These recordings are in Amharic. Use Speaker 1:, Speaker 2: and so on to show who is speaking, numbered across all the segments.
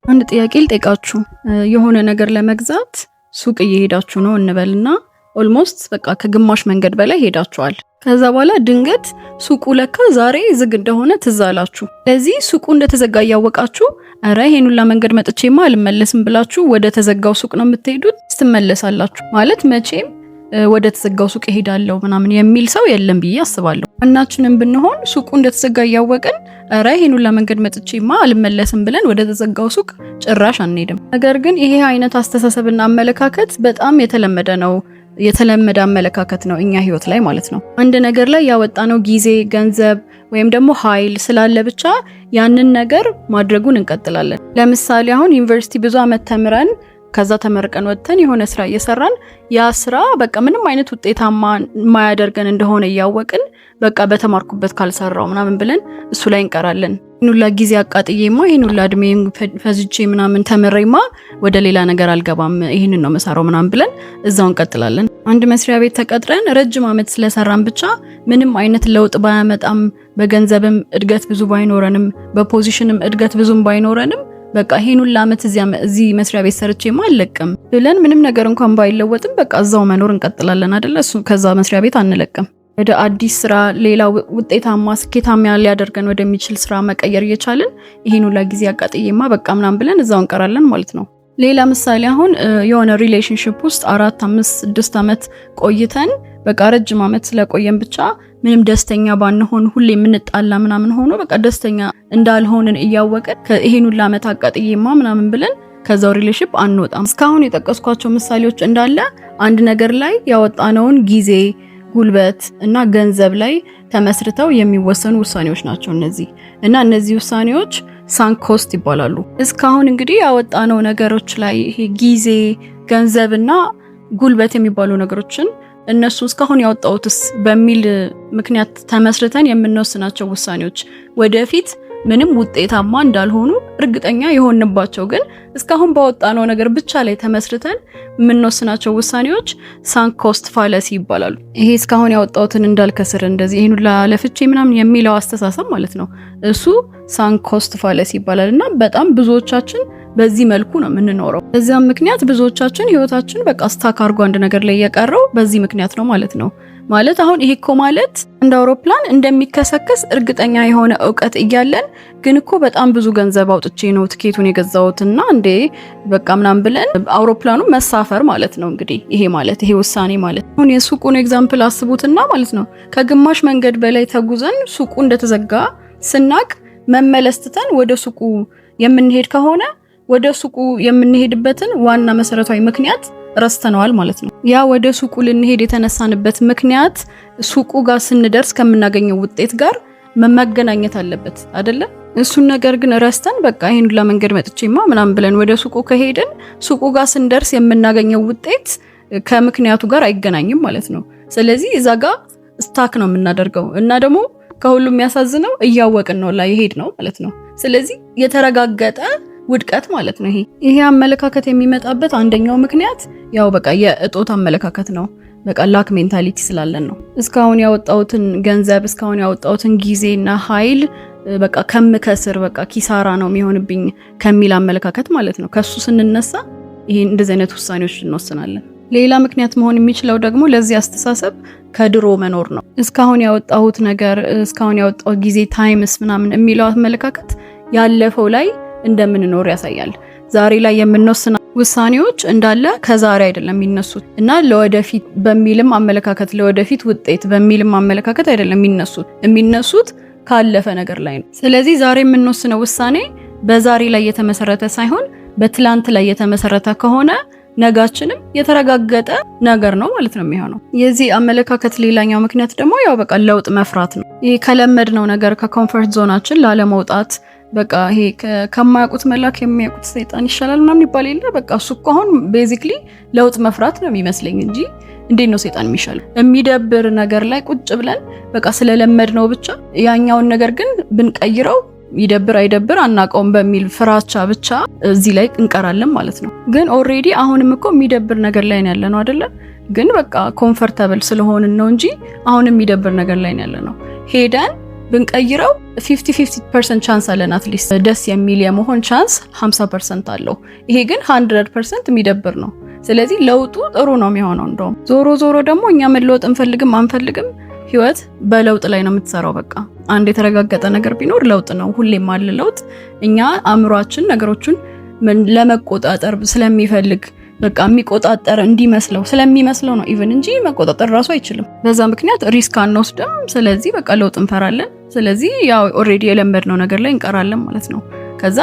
Speaker 1: አንድ ጥያቄ ልጠይቃችሁ። የሆነ ነገር ለመግዛት ሱቅ እየሄዳችሁ ነው እንበልና ኦልሞስት በቃ ከግማሽ መንገድ በላይ ሄዳችኋል። ከዛ በኋላ ድንገት ሱቁ ለካ ዛሬ ዝግ እንደሆነ ትዝ አላችሁ። ለዚህ ሱቁ እንደተዘጋ ያወቃችሁ አረ ይሄን ሁላ መንገድ መጥቼማ አልመለስም ብላችሁ ወደ ተዘጋው ሱቅ ነው የምትሄዱት። ትመለሳላችሁ ማለት መቼም ወደ ተዘጋው ሱቅ እሄዳለሁ ምናምን የሚል ሰው የለም ብዬ አስባለሁ። እናችንም ብንሆን ሱቁ እንደተዘጋ ያወቅን አረ ይሄን ሁላ መንገድ መጥቼማ አልመለስም ብለን ወደ ተዘጋው ሱቅ ጭራሽ አንሄድም። ነገር ግን ይሄ አይነት አስተሳሰብና አመለካከት በጣም የተለመደ አመለካከት ነው እኛ ህይወት ላይ ማለት ነው። አንድ ነገር ላይ ያወጣነው ጊዜ፣ ገንዘብ ወይም ደግሞ ኃይል ስላለ ብቻ ያንን ነገር ማድረጉን እንቀጥላለን። ለምሳሌ አሁን ዩኒቨርሲቲ ብዙ አመት ተምረን ከዛ ተመርቀን ወጥተን የሆነ ስራ እየሰራን ያ ስራ በቃ ምንም አይነት ውጤታማ ማያደርገን እንደሆነ ያወቅን በቃ በተማርኩበት ካልሰራው ምናምን ብለን እሱ ላይ እንቀራለን። ይኑላ ጊዜ አቃጥዬማ ይኑላ እድሜ ፈዝቼ ምናምን ተመረይማ ወደ ሌላ ነገር አልገባም ይሄንን ነው መሰራው ምናምን ብለን እዛው እንቀጥላለን። አንድ መስሪያ ቤት ተቀጥረን ረጅም አመት ስለሰራን ብቻ ምንም አይነት ለውጥ ባያመጣም በገንዘብም እድገት ብዙ ባይኖረንም በፖዚሽንም እድገት ብዙም ባይኖረንም በቃ ይሄን ሁሉ አመት እዚህ መስሪያ ቤት ሰርቼማ አልለቅም ብለን ምንም ነገር እንኳን ባይለወጥም በቃ እዛው መኖር እንቀጥላለን አይደል? እሱ ከዛ መስሪያ ቤት አንለቅም። ወደ አዲስ ስራ፣ ሌላ ውጤታማ ስኬታማ ሊያደርገን ወደሚችል ስራ መቀየር እየቻልን ይሄን ሁሉ ጊዜ አቃጥዬማ በቃ ምናምን ብለን እዛው እንቀራለን ማለት ነው። ሌላ ምሳሌ አሁን የሆነ ሪሌሽንሺፕ ውስጥ 4 5 6 አመት ቆይተን በቃ ረጅም አመት ስለቆየን ብቻ ምንም ደስተኛ ባንሆን ሁሌ የምንጣላ ምናምን ሆኖ በቃ ደስተኛ እንዳልሆንን እያወቀን ይሄን ሁሉ አመት አቃጥዬማ ምናምን ብለን ከዛው ሪሌሽንሺፕ አንወጣም። እስካሁን የጠቀስኳቸው ምሳሌዎች እንዳለ አንድ ነገር ላይ ያወጣነውን ጊዜ፣ ጉልበት እና ገንዘብ ላይ ተመስርተው የሚወሰኑ ውሳኔዎች ናቸው እነዚህ እና እነዚህ ውሳኔዎች ሳንክ ኮስት ይባላሉ። እስካሁን እንግዲህ ያወጣነው ነገሮች ላይ ይሄ ጊዜ፣ ገንዘብና ጉልበት የሚባሉ ነገሮችን እነሱ እስካሁን ያወጣውትስ በሚል ምክንያት ተመስርተን የምንወስናቸው ውሳኔዎች ወደፊት ምንም ውጤታማ እንዳልሆኑ እርግጠኛ የሆንባቸው ግን እስካሁን ባወጣነው ነገር ብቻ ላይ ተመስርተን የምንወስናቸው ውሳኔዎች ሳንክ ኮስት ፋለሲ ይባላሉ። ይሄ እስካሁን ያወጣውትን እንዳልከስር እንደዚህ ይሄን ሁሉ ለፍቼ ምናምን የሚለው አስተሳሰብ ማለት ነው። እሱ ሳንክ ኮስት ፋለሲ ይባላልና በጣም ብዙዎቻችን በዚህ መልኩ ነው የምንኖረው። በዚያም ምክንያት ብዙዎቻችን ህይወታችን በቃ ስታክ አርጎ አንድ ነገር ላይ የቀረው በዚህ ምክንያት ነው ማለት ነው። ማለት አሁን ይሄ እኮ ማለት እንደ አውሮፕላን እንደሚከሰከስ እርግጠኛ የሆነ እውቀት እያለን ግን እኮ በጣም ብዙ ገንዘብ አውጥቼ ነው ትኬቱን የገዛሁትና እንዴ በቃ ምናምን ብለን አውሮፕላኑ መሳፈር ማለት ነው። እንግዲህ ይሄ ውሳኔ ማለት አሁን የሱቁን ኤግዛምፕል አስቡትና ማለት ነው ከግማሽ መንገድ በላይ ተጉዘን ሱቁ እንደተዘጋ ስናቅ መመለስ ትተን ወደ ሱቁ የምንሄድ ከሆነ ወደ ሱቁ የምንሄድበትን ዋና መሰረታዊ ምክንያት ረስተነዋል ማለት ነው። ያ ወደ ሱቁ ልንሄድ የተነሳንበት ምክንያት ሱቁ ጋር ስንደርስ ከምናገኘው ውጤት ጋር መገናኘት አለበት አይደለ? እሱን ነገር ግን ረስተን በቃ ይሄን ሁላ መንገድ መጥቼማ ምናምን ብለን ወደ ሱቁ ከሄድን ሱቁ ጋር ስንደርስ የምናገኘው ውጤት ከምክንያቱ ጋር አይገናኝም ማለት ነው። ስለዚህ እዛ ጋር ስታክ ነው የምናደርገው እና ደግሞ ከሁሉም የሚያሳዝነው እያወቅን ነው ላይ ሄድ ነው ማለት ነው። ስለዚህ የተረጋገጠ ውድቀት ማለት ነው። ይሄ አመለካከት የሚመጣበት አንደኛው ምክንያት ያው በቃ የእጦት አመለካከት ነው። በቃ ላክ ሜንታሊቲ ስላለን ነው። እስካሁን ያወጣውትን ገንዘብ፣ እስካሁን ያወጣውትን ጊዜና ኃይል በቃ ከምከስር በቃ ኪሳራ ነው የሚሆንብኝ ከሚል አመለካከት ማለት ነው። ከሱ ስንነሳ ይሄን እንደዚህ አይነት ውሳኔዎች እንወስናለን። ሌላ ምክንያት መሆን የሚችለው ደግሞ ለዚህ አስተሳሰብ ከድሮ መኖር ነው። እስካሁን ያወጣሁት ነገር፣ እስካሁን ያወጣሁት ጊዜ ታይምስ ምናምን የሚለው አመለካከት ያለፈው ላይ እንደምንኖር ያሳያል። ዛሬ ላይ የምንወስና ውሳኔዎች እንዳለ ከዛሬ አይደለም የሚነሱት እና ለወደፊት በሚልም አመለካከት ለወደፊት ውጤት በሚልም አመለካከት አይደለም የሚነሱት ካለፈ ነገር ላይ ነው። ስለዚህ ዛሬ የምንወስነው ውሳኔ በዛሬ ላይ የተመሰረተ ሳይሆን በትላንት ላይ የተመሰረተ ከሆነ ነጋችንም የተረጋገጠ ነገር ነው ማለት ነው የሚሆነው። የዚህ አመለካከት ሌላኛው ምክንያት ደግሞ ያው በቃ ለውጥ መፍራት ነው። ይሄ ከለመድነው ነገር ከኮምፎርት ዞናችን ላለመውጣት በቃ ይሄ ከማያውቁት መላክ የሚያውቁት ሰይጣን ይሻላል ምናምን ይባል የለ። በቃ እሱ እኮ አሁን ቤዚክሊ ለውጥ መፍራት ነው የሚመስለኝ እንጂ እንዴት ነው ሰይጣን የሚሻለው? የሚደብር ነገር ላይ ቁጭ ብለን በቃ ስለለመድነው ብቻ ያኛውን ነገር ግን ብንቀይረው ይደብር አይደብር አናውቀውም በሚል ፍራቻ ብቻ እዚህ ላይ እንቀራለን ማለት ነው። ግን ኦሬዲ አሁንም እኮ የሚደብር ነገር ላይ ነው ያለነው አይደለ? ግን በቃ ኮምፎርታብል ስለሆንን ነው እንጂ አሁንም የሚደብር ነገር ላይ ነው ያለነው። ሄደን ብንቀይረው 50% ቻንስ አለን አትሊስት ደስ የሚል የመሆን ቻንስ 50% አለው። ይሄ ግን 100% የሚደብር ነው። ስለዚህ ለውጡ ጥሩ ነው የሚሆነው። እንደውም ዞሮ ደግሞ እኛ መለወጥ እንፈልግም አንፈልግም ህይወት በለውጥ ላይ ነው የምትሰራው። በቃ አንድ የተረጋገጠ ነገር ቢኖር ለውጥ ነው። ሁሌም አለ ለውጥ። እኛ አእምሯችን ነገሮችን ለመቆጣጠር ስለሚፈልግ በቃ የሚቆጣጠር እንዲመስለው ስለሚመስለው ነው ኢቭን እንጂ መቆጣጠር ራሱ አይችልም። በዛ ምክንያት ሪስክ አንወስድም። ስለዚህ በቃ ለውጥ እንፈራለን። ስለዚህ ያው ኦሬዲ የለመድነው ነገር ላይ እንቀራለን ማለት ነው። ከዛ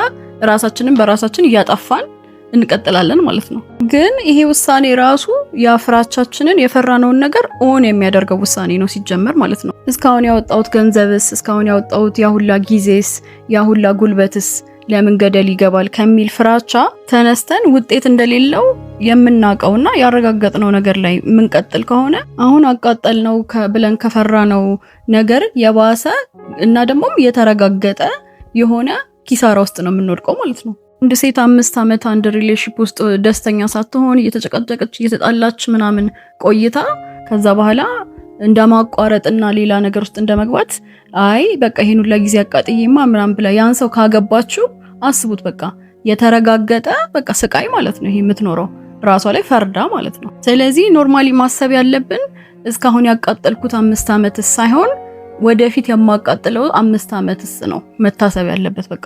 Speaker 1: ራሳችንን በራሳችን እያጠፋን እንቀጥላለን ማለት ነው። ግን ይሄ ውሳኔ ራሱ ያፍራቻችንን የፈራነውን ነገር ኦን የሚያደርገው ውሳኔ ነው ሲጀመር ማለት ነው። እስካሁን ያወጣሁት ገንዘብስ፣ እስካሁን ያወጣሁት ያሁላ ጊዜስ፣ ያሁላ ጉልበትስ ለምን ገደል ይገባል ከሚል ፍራቻ ተነስተን ውጤት እንደሌለው የምናውቀውና ያረጋገጥነው ነገር ላይ የምንቀጥል ከሆነ አሁን አቃጠልነው ብለን ከፈራነው ነገር የባሰ እና ደግሞ የተረጋገጠ የሆነ ኪሳራ ውስጥ ነው የምንወድቀው ማለት ነው። እንደ ሴት 5 ዓመት አንድ ሪሌሽንሺፕ ውስጥ ደስተኛ ሳትሆን እየተጨቀጨቀች እየተጣላች ምናምን ቆይታ ከዛ በኋላ እንደማቋረጥና ሌላ ነገር ውስጥ እንደመግባት አይ በቃ ይሄን ሁሉ ጊዜ አቃጥዬማ ምናምን ብላ ያን ሰው ካገባችሁ አስቡት። በቃ የተረጋገጠ በቃ ስቃይ ማለት ነው ይሄ የምትኖረው ራሷ ላይ ፈርዳ ማለት ነው። ስለዚህ ኖርማሊ ማሰብ ያለብን እስካሁን ያቃጠልኩት 5 ዓመት ሳይሆን ወደፊት የማቃጥለው 5 ዓመትስ ነው መታሰብ ያለበት። በቃ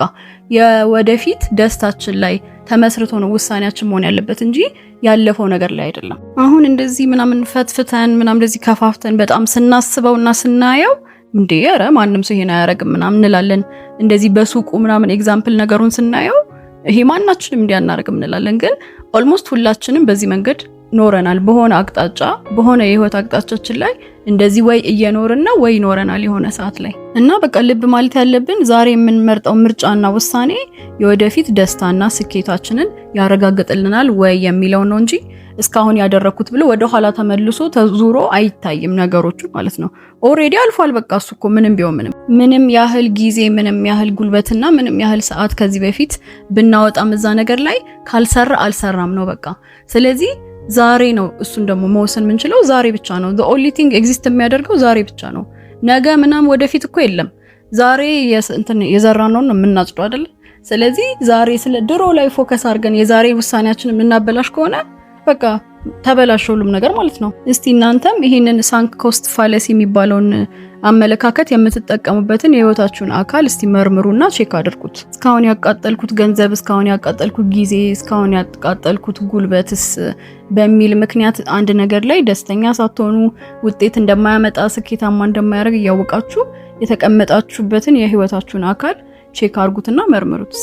Speaker 1: የወደፊት ደስታችን ላይ ተመስርቶ ነው ውሳኔያችን መሆን ያለበት እንጂ ያለፈው ነገር ላይ አይደለም። አሁን እንደዚህ ምናምን ፈትፍተን ምናምን እንደዚህ ከፋፍተን በጣም ስናስበውና ስናየው እንዴ ኧረ ማንም ሰው ይሄን አያረግም ምናምን እንላለን። እንደዚህ በሱቁ ምናምን ኤግዛምፕል ነገሩን ስናየው ይሄ ማናችንም እንዲያናረግም እንላለን። ግን ኦልሞስት ሁላችንም በዚህ መንገድ ኖረናል። በሆነ አቅጣጫ በሆነ የህይወት አቅጣጫችን ላይ እንደዚህ ወይ እየኖርን ነው ወይ ኖረናል የሆነ ሰዓት ላይ እና በቃ ልብ ማለት ያለብን ዛሬ የምንመርጠው ምርጫና ውሳኔ የወደፊት ደስታና ስኬታችንን ያረጋግጥልናል ወይ የሚለው ነው እንጂ እስካሁን ያደረኩት ብሎ ወደ ኋላ ተመልሶ ተዙሮ አይታይም ነገሮቹ ማለት ነው። ኦሬዲ አልፏል። በቃ እሱ እኮ ምንም ያህል ጊዜ ምንም ያህል ጉልበትና ምንም ያህል ሰዓት ከዚህ በፊት ብናወጣም እዛ ነገር ላይ ካልሰራ አልሰራም ነው በቃ። ስለዚህ ዛሬ ነው እሱን ደግሞ መወሰን የምንችለው ዛሬ ብቻ ነው። the only thing exist የሚያደርገው ዛሬ ብቻ ነው። ነገ ምናም ወደፊት እኮ የለም። ዛሬ የዘራነው ነው የምናጭደው አይደል? ስለዚህ ዛሬ ስለ ድሮ ላይ ፎከስ አድርገን የዛሬ ውሳኔያችንን የምናበላሽ ከሆነ በቃ ተበላሽ ሁሉም ነገር ማለት ነው። እስቲ እናንተም ይሄንን ሳንክ ኮስት ፋለሲ የሚባለውን አመለካከት የምትጠቀሙበትን የህይወታችሁን አካል እስቲ መርምሩና ቼክ አድርጉት። እስካሁን ያቃጠልኩት ገንዘብ፣ እስካሁን ያቃጠልኩት ጊዜ፣ እስካሁን ያቃጠልኩት ጉልበትስ በሚል ምክንያት አንድ ነገር ላይ ደስተኛ ሳትሆኑ ውጤት እንደማያመጣ ስኬታማ እንደማያደርግ እያወቃችሁ የተቀመጣችሁበትን የህይወታችሁን አካል ቼክ አድርጉትና መርምሩት።